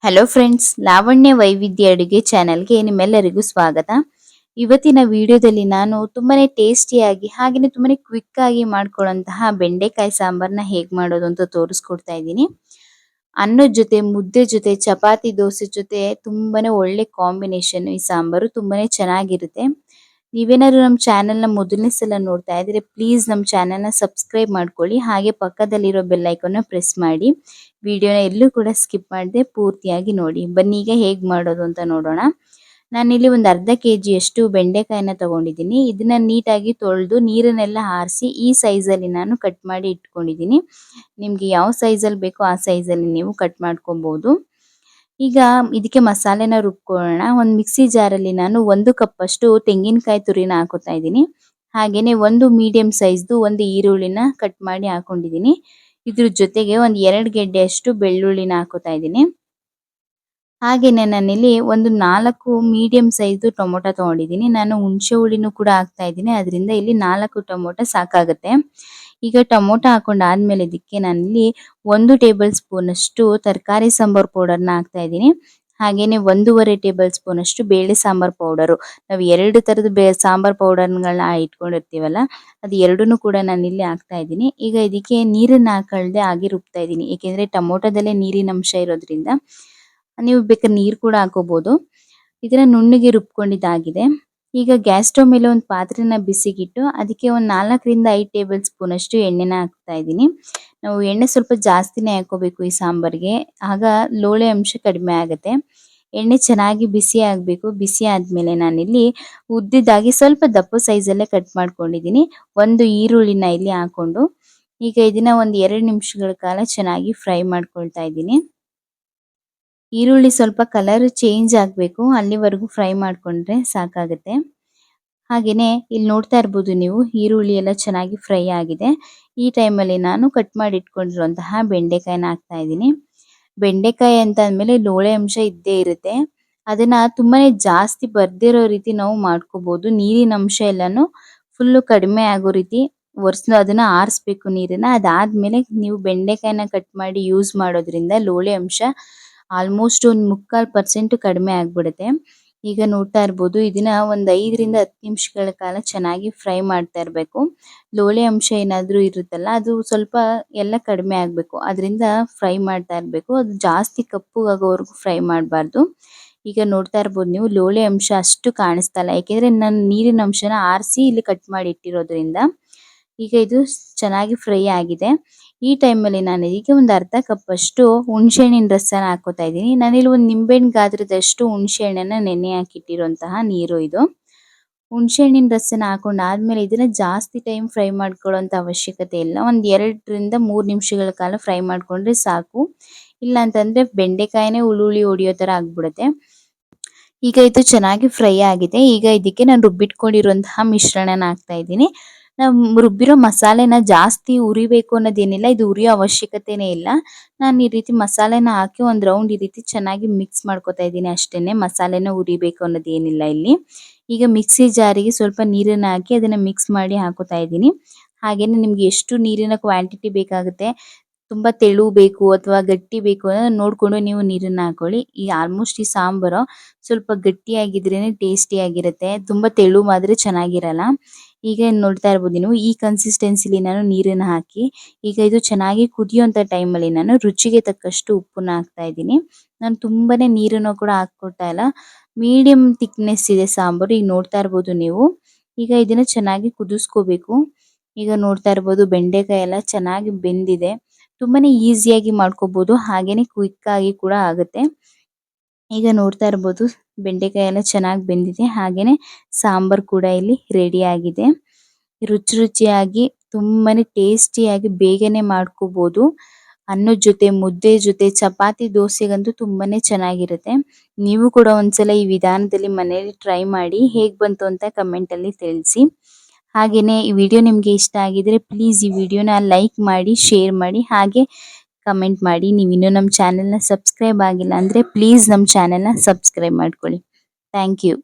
Hello friends, Lavanya ವೈವಿಧ್ಯ ಅಡುಗೆ ಚಾನೆಲ್ಗೆ ನಿಮ್ಮೆಲ್ಲರಿಗೂ ಸ್ವಾಗತ. ಇವತ್ತಿನ ವಿಡಿಯೋದಲ್ಲಿ ನಾನು ತುಂಬಾನೇ ಟೇಸ್ಟಿಯಾಗಿ ಹಾಗೆಯೇ ತುಂಬಾನೇ ಕ್ವಿಕ್ ಆಗಿ ಮಾಡ್ಕೊಳ್ಳುವಂತಹ ಬೆಂಡೆಕಾಯಿ ಸಾಂಬಾರ್ನ ಹೇಗೆ ಮಾಡೋದು ಅಂತ ತೋರಿಸ್ಕೊಡ್ತಾ ಇದ್ದೀನಿ. ಅನ್ನದ ಜೊತೆ, ಮುದ್ದೆ ಜೊತೆ, ಚಪಾತಿ ದೋಸೆ ಜೊತೆ ತುಂಬಾನೇ ಒಳ್ಳೆ ಕಾಂಬಿನೇಷನ್ ಈ ಸಾಂಬಾರು. ತುಂಬಾನೇ ಚೆನ್ನಾಗಿರುತ್ತೆ. ನೀವೇನಾದ್ರು ನಮ್ಮ ಚಾನೆಲ್ನ ಮೊದಲನೇ ಸಲ ನೋಡ್ತಾ ಇದ್ರೆ ಪ್ಲೀಸ್ ನಮ್ಮ ಚಾನೆಲ್ನ ಸಬ್ಸ್ಕ್ರೈಬ್ ಮಾಡ್ಕೊಳ್ಳಿ. ಹಾಗೆ ಪಕ್ಕದಲ್ಲಿರೋ ಬೆಲ್ ಐಕಾನ್ನ ಪ್ರೆಸ್ ಮಾಡಿ. ವಿಡಿಯೋನ ಎಲ್ಲೂ ಕೂಡ ಸ್ಕಿಪ್ ಮಾಡದೆ ಪೂರ್ತಿಯಾಗಿ ನೋಡಿ. ಬನ್ನಿ ಈಗ ಹೇಗೆ ಮಾಡೋದು ಅಂತ ನೋಡೋಣ. ನಾನಿಲ್ಲಿ ಒಂದು ಅರ್ಧ ಕೆಜಿಯಷ್ಟು ಬೆಂಡೆಕಾಯಿನ ತಗೊಂಡಿದ್ದೀನಿ. ಇದನ್ನ ನೀಟಾಗಿ ತೊಳೆದು ನೀರನ್ನೆಲ್ಲ ಆರಿಸಿ ಈ ಸೈಜಲ್ಲಿ ನಾನು ಕಟ್ ಮಾಡಿ ಇಟ್ಕೊಂಡಿದ್ದೀನಿ. ನಿಮಗೆ ಯಾವ ಸೈಜಲ್ಲಿ ಬೇಕೋ ಆ ಸೈಜಲ್ಲಿ ನೀವು ಕಟ್ ಮಾಡ್ಕೊಬಹುದು. ಈಗ ಇದಕ್ಕೆ ಮಸಾಲೆನ ರುಬ್ಕೊಳ್ಳೋಣ. ಒಂದು ಮಿಕ್ಸಿ ಜಾರಲ್ಲಿ ನಾನು 1 ಕಪ್ ಅಷ್ಟು ತೆಂಗಿನಕಾಯಿ ತುರಿನ ಹಾಕೋತಾ ಇದ್ದೀನಿ. ಹಾಗೇನೆ ಒಂದು ಮೀಡಿಯಂ ಸೈಜ್ದು ಒಂದು ಈರುಳ್ಳಿನ ಕಟ್ ಮಾಡಿ ಹಾಕೊಂಡಿದ್ದೀನಿ. ಇದ್ರ ಜೊತೆಗೆ ಒಂದು 2 ಗೆಡ್ಡೆಯಷ್ಟು ಬೆಳ್ಳುಳ್ಳಿನ ಹಾಕೋತಾ ಇದ್ದೀನಿ. ಹಾಗೇನೆ ನಾನಿಲ್ಲಿ ಒಂದು 4 ಮೀಡಿಯಂ ಸೈಜ್ದು ಟೊಮೊಟೊ ತಗೊಂಡಿದ್ದೀನಿ. ನಾನು ಹುಣಸೆ ಹುಳಿನೂ ಕೂಡ ಹಾಕ್ತಾ ಇದ್ದೀನಿ. ಅದರಿಂದ ಇಲ್ಲಿ 4 ಟೊಮೊಟೊ ಸಾಕಾಗುತ್ತೆ. ಈಗ ಟೊಮೊಟೊ ಹಾಕೊಂಡಾದ್ಮೇಲೆ ಇದಕ್ಕೆ ನಾನಿಲ್ಲಿ 1 ಟೇಬಲ್ ಸ್ಪೂನ್ ಅಷ್ಟು ತರಕಾರಿ ಸಾಂಬಾರ್ ಪೌಡರ್ನ ಹಾಕ್ತಾ ಇದ್ದೀನಿ. ಹಾಗೇನೆ 1.5 ಟೇಬಲ್ ಸ್ಪೂನ್ ಅಷ್ಟು ಬೇಳೆ ಸಾಂಬಾರ್ ಪೌಡರು. ನಾವು 2 ತರದ ಸಾಂಬಾರ್ ಪೌಡರ್ಗಳನ್ನ ಇಟ್ಕೊಂಡಿರ್ತೀವಲ್ಲ, ಅದು ಎರಡನ್ನೂ ಕೂಡ ನಾನು ಇಲ್ಲಿ ಹಾಕ್ತಾ ಇದ್ದೀನಿ. ಈಗ ಇದಕ್ಕೆ ನೀರನ್ನ ಹಾಕಳ್ದೆ ಹಾಗೆ ರುಬ್ತಾ ಇದ್ದೀನಿ. ಏಕೆಂದ್ರೆ ಟೊಮೊಟೊದಲ್ಲೇ ನೀರಿನ ಅಂಶ ಇರೋದ್ರಿಂದ ನೀವು ಬೇಕಾದ್ರೆ ನೀರು ಕೂಡ ಹಾಕೋಬಹುದು. ಇದನ್ನ ನುಣ್ಣಗೆ ರುಬ್ಕೊಂಡಿದ್ದಾಗಿದೆ. ಈಗ ಗ್ಯಾಸ್ ಸ್ಟವ್ ಮೇಲೆ ಒಂದು ಪಾತ್ರೆನ ಬಿಸಿಗಿಟ್ಟು ಅದಕ್ಕೆ ಒಂದು 4ರಿಂದ 5 ಟೇಬಲ್ ಸ್ಪೂನ್ ಅಷ್ಟು ಎಣ್ಣೆನ ಹಾಕ್ತಾ ಇದ್ದೀನಿ. ನಾವು ಎಣ್ಣೆ ಸ್ವಲ್ಪ ಜಾಸ್ತಿನೇ ಹಾಕೋಬೇಕು ಈ ಸಾಂಬಾರ್ಗೆ, ಆಗ ಲೋಳೆ ಅಂಶ ಕಡಿಮೆ ಆಗುತ್ತೆ. ಎಣ್ಣೆ ಚೆನ್ನಾಗಿ ಬಿಸಿ ಆಗಬೇಕು. ಬಿಸಿ ಆದ್ಮೇಲೆ ನಾನಿಲ್ಲಿ ಉದ್ದಿದ್ದಾಗಿ ಸ್ವಲ್ಪ ದಪ್ಪ ಸೈಜಲ್ಲೇ ಕಟ್ ಮಾಡ್ಕೊಂಡಿದ್ದೀನಿ. ಒಂದು ಈರುಳ್ಳಿನ ಇಲ್ಲಿ ಹಾಕೊಂಡು ಈಗ ಇದನ್ನ ಒಂದು 2 ನಿಮಿಷಗಳ ಕಾಲ ಚೆನ್ನಾಗಿ ಫ್ರೈ ಮಾಡ್ಕೊಳ್ತಾ ಇದ್ದೀನಿ. ಈರುಳ್ಳಿ ಸ್ವಲ್ಪ ಕಲರ್ ಚೇಂಜ್ ಆಗಬೇಕು, ಅಲ್ಲಿವರೆಗೂ ಫ್ರೈ ಮಾಡ್ಕೊಂಡ್ರೆ ಸಾಕಾಗುತ್ತೆ. ಹಾಗೇನೆ ಇಲ್ಲಿ ನೋಡ್ತಾ ಇರ್ಬೋದು ನೀವು, ಈರುಳ್ಳಿ ಎಲ್ಲ ಚೆನ್ನಾಗಿ ಫ್ರೈ ಆಗಿದೆ. ಈ ಟೈಮಲ್ಲಿ ನಾನು ಕಟ್ ಮಾಡಿ ಇಟ್ಕೊಂಡಿರುವಂತಹ ಬೆಂಡೆಕಾಯಿನ ಹಾಕ್ತಾ ಇದ್ದೀನಿ. ಬೆಂಡೆಕಾಯಿ ಅಂತ ಅಂದಮೇಲೆ ಲೋಳೆ ಅಂಶ ಇದ್ದೇ ಇರುತ್ತೆ. ಅದನ್ನ ತುಂಬಾನೇ ಜಾಸ್ತಿ ಬರ್ದಿರೋ ರೀತಿ ನಾವು ಮಾಡ್ಕೋಬಹುದು. ನೀರಿನ ಅಂಶ ಎಲ್ಲಾನು ಫುಲ್ಲು ಕಡಿಮೆ ಆಗೋ ರೀತಿ ಅದನ್ನ ಆರಿಸ್ಬೇಕು ನೀರನ್ನ. ಅದಾದ್ಮೇಲೆ ನೀವು ಬೆಂಡೆಕಾಯಿನ ಕಟ್ ಮಾಡಿ ಯೂಸ್ ಮಾಡೋದ್ರಿಂದ ಲೋಳೆ ಅಂಶ ಆಲ್ಮೋಸ್ಟ್ ಒಂದು 3/4% ಕಡಿಮೆ ಆಗ್ಬಿಡುತ್ತೆ. ಈಗ ನೋಡ್ತಾ ಇರ್ಬೋದು, ಇದನ್ನ ಒಂದು 5ರಿಂದ 10 ನಿಮಿಷಗಳ ಕಾಲ ಚೆನ್ನಾಗಿ ಫ್ರೈ ಮಾಡ್ತಾ ಇರಬೇಕು. ಲೋಳೆ ಅಂಶ ಏನಾದ್ರೂ ಇರುತ್ತಲ್ಲ, ಅದು ಸ್ವಲ್ಪ ಎಲ್ಲ ಕಡಿಮೆ ಆಗಬೇಕು. ಅದರಿಂದ ಫ್ರೈ ಮಾಡ್ತಾ ಇರಬೇಕು. ಅದು ಜಾಸ್ತಿ ಕಪ್ಪುಗಾಗೋವರೆಗೂ ಫ್ರೈ ಮಾಡಬಾರ್ದು. ಈಗ ನೋಡ್ತಾ ಇರ್ಬೋದು ನೀವು, ಲೋಳೆ ಅಂಶ ಅಷ್ಟು ಕಾಣಿಸ್ತಾ ಇಲ್ಲ, ಯಾಕೆಂದ್ರೆ ನಾನು ನೀರಿನ ಅಂಶನ ಆರಿಸಿ ಇಲ್ಲಿ ಕಟ್ ಮಾಡಿ ಇಟ್ಟಿರೋದ್ರಿಂದ. ಈಗ ಇದು ಚೆನ್ನಾಗಿ ಫ್ರೈ ಆಗಿದೆ. ಈ ಟೈಮಲ್ಲಿ ನಾನು ಇದಕ್ಕೆ ಒಂದು ಅರ್ಧ ಕಪ್ ಅಷ್ಟು ಹುಣಸೆ ಹಣ್ಣಿನ ರಸನ ಹಾಕೋತಾ ಇದ್ದೀನಿ. ನಾನಿಲ್ಲಿ ಒಂದು ನಿಂಬೆಹಣ್ಣು ಗಾತ್ರದಷ್ಟು ಹುಣಸೆ ಹಣ್ಣನ್ನ ನೆನೆ ಹಾಕಿಟ್ಟಿರುವಂತಹ ನೀರು ಇದು. ಹುಣಸೆ ಹಣ್ಣಿನ ರಸನ ಹಾಕೊಂಡಾದ್ಮೇಲೆ ಇದನ್ನ ಜಾಸ್ತಿ ಟೈಮ್ ಫ್ರೈ ಮಾಡ್ಕೊಳ್ಳೋಂಥ ಅವಶ್ಯಕತೆ ಇಲ್ಲ. ಒಂದು 2ರಿಂದ 3 ನಿಮಿಷಗಳ ಕಾಲ ಫ್ರೈ ಮಾಡ್ಕೊಂಡ್ರೆ ಸಾಕು. ಇಲ್ಲ ಅಂತಂದ್ರೆ ಬೆಂಡೆಕಾಯಿನೇ ಹುಳಿ ಹೊಡಿಯೋ ತರ ಆಗ್ಬಿಡುತ್ತೆ. ಈಗ ಇದು ಚೆನ್ನಾಗಿ ಫ್ರೈ ಆಗಿದೆ. ಈಗ ಇದಕ್ಕೆ ನಾನು ರುಬ್ಬಿಟ್ಕೊಂಡಿರುವಂತಹ ಮಿಶ್ರಣನ ಹಾಕ್ತಾ ಇದ್ದೀನಿ. ನಾವು ರುಬ್ಬಿರೋ ಮಸಾಲೆನ ಜಾಸ್ತಿ ಉರಿಬೇಕು ಅನ್ನೋದೇನಿಲ್ಲ, ಇದು ಉರಿಯೋ ಅವಶ್ಯಕತೆನೇ ಇಲ್ಲ. ನಾನು ಈ ರೀತಿ ಮಸಾಲೆನ ಹಾಕಿ ಒಂದು ರೌಂಡ್ ಈ ರೀತಿ ಚೆನ್ನಾಗಿ ಮಿಕ್ಸ್ ಮಾಡ್ಕೊತಾ ಇದ್ದೀನಿ ಅಷ್ಟೇನೆ. ಮಸಾಲೆನ ಉರಿಬೇಕು ಅನ್ನೋದೇನಿಲ್ಲ ಇಲ್ಲಿ. ಈಗ ಮಿಕ್ಸಿ ಜಾರಿಗೆ ಸ್ವಲ್ಪ ನೀರನ್ನ ಹಾಕಿ ಅದನ್ನ ಮಿಕ್ಸ್ ಮಾಡಿ ಹಾಕೋತಾ ಇದ್ದೀನಿ. ಹಾಗೇನೆ ನಿಮ್ಗೆ ಎಷ್ಟು ನೀರಿನ ಕ್ವಾಂಟಿಟಿ ಬೇಕಾಗುತ್ತೆ, ತುಂಬಾ ತೆಳು ಬೇಕು ಅಥವಾ ಗಟ್ಟಿ ಬೇಕು ಅನ್ನೋದನ್ನ ನೋಡ್ಕೊಂಡು ನೀವು ನೀರನ್ನ ಹಾಕೊಳ್ಳಿ. ಈ ಆಲ್ಮೋಸ್ಟ್ ಈ ಸಾಂಬಾರು ಸ್ವಲ್ಪ ಗಟ್ಟಿಯಾಗಿದ್ರೇನೆ ಟೇಸ್ಟಿ ಆಗಿರುತ್ತೆ. ತುಂಬಾ ತೆಳು ಆದ್ರೆ ಚೆನ್ನಾಗಿರಲ್ಲ. ಈಗ ನೋಡ್ತಾ ಇರ್ಬೋದು ನೀವು, ಈ ಕನ್ಸಿಸ್ಟೆನ್ಸಿಲಿ ನಾನು ನೀರನ್ನ ಹಾಕಿ ಈಗ ಇದು ಚೆನ್ನಾಗಿ ಕುದಿಯುವಂತ ಟೈಮಲ್ಲಿ ನಾನು ರುಚಿಗೆ ತಕ್ಕಷ್ಟು ಉಪ್ಪನ್ನ ಹಾಕ್ತಾ ಇದ್ದೀನಿ. ನಾನು ತುಂಬಾನೇ ನೀರನ್ನು ಕೂಡ ಹಾಕೊಳ್ತಾ ಇಲ್ಲ, ಮೀಡಿಯಂ ಥಿಕ್ನೆಸ್ ಇದೆ ಸಾಂಬಾರು. ಈಗ ನೋಡ್ತಾ ಇರ್ಬೋದು ನೀವು. ಈಗ ಇದನ್ನ ಚೆನ್ನಾಗಿ ಕುದಿಸ್ಕೋಬೇಕು. ಈಗ ನೋಡ್ತಾ ಇರ್ಬೋದು, ಬೆಂಡೆಕಾಯಿ ಎಲ್ಲ ಚೆನ್ನಾಗಿ ಬೆಂದಿದೆ. ತುಂಬಾನೇ ಈಸಿಯಾಗಿ ಮಾಡ್ಕೋಬಹುದು, ಹಾಗೇನೆ ಕ್ವಿಕ್ ಆಗಿ ಕೂಡ ಆಗುತ್ತೆ. ಈಗ ನೋಡ್ತಾ ಇರ್ಬೋದು, ಬೆಂಡೆಕಾಯಿ ಎಲ್ಲ ಚೆನ್ನಾಗಿ ಬೆಂದಿದೆ. ಹಾಗೇನೆ ಸಾಂಬಾರ್ ಕೂಡ ಇಲ್ಲಿ ರೆಡಿ ಆಗಿದೆ. ರುಚಿ ರುಚಿಯಾಗಿ ತುಂಬಾನೇ ಟೇಸ್ಟಿಯಾಗಿ ಬೇಗನೆ ಮಾಡ್ಕೋಬಹುದು. ಅನ್ನದ ಜೊತೆ, ಮುದ್ದೆ ಜೊತೆ, ಚಪಾತಿ ದೋಸೆಗಂತೂ ತುಂಬಾನೇ ಚೆನ್ನಾಗಿರುತ್ತೆ. ನೀವು ಕೂಡ ಒಂದ್ಸಲ ಈ ವಿಧಾನದಲ್ಲಿ ಮನೆಯಲ್ಲಿ ಟ್ರೈ ಮಾಡಿ ಹೇಗ್ ಬಂತು ಅಂತ ಕಮೆಂಟ್ ಅಲ್ಲಿ ತಿಳಿಸಿ. ಹಾಗೇನೆ ಈ ವಿಡಿಯೋ ನಿಮ್ಗೆ ಇಷ್ಟ ಆಗಿದ್ರೆ ಪ್ಲೀಸ್ ಈ ವಿಡಿಯೋನ ಲೈಕ್ ಮಾಡಿ, ಶೇರ್ ಮಾಡಿ, ಹಾಗೆ ಕಮೆಂಟ್ ಮಾಡಿ. ನೀವು ಇನ್ನೂ ನಮ್ಮ ಚಾನೆಲ್ನ ಸಬ್ಸ್ಕ್ರೈಬ್ ಆಗಿಲ್ಲ ಅಂದ್ರೆ ಪ್ಲೀಸ್ ನಮ್ಮ ಚಾನೆಲ್ನ ಸಬ್ಸ್ಕ್ರೈಬ್ ಮಾಡ್ಕೊಳ್ಳಿ. Thank you.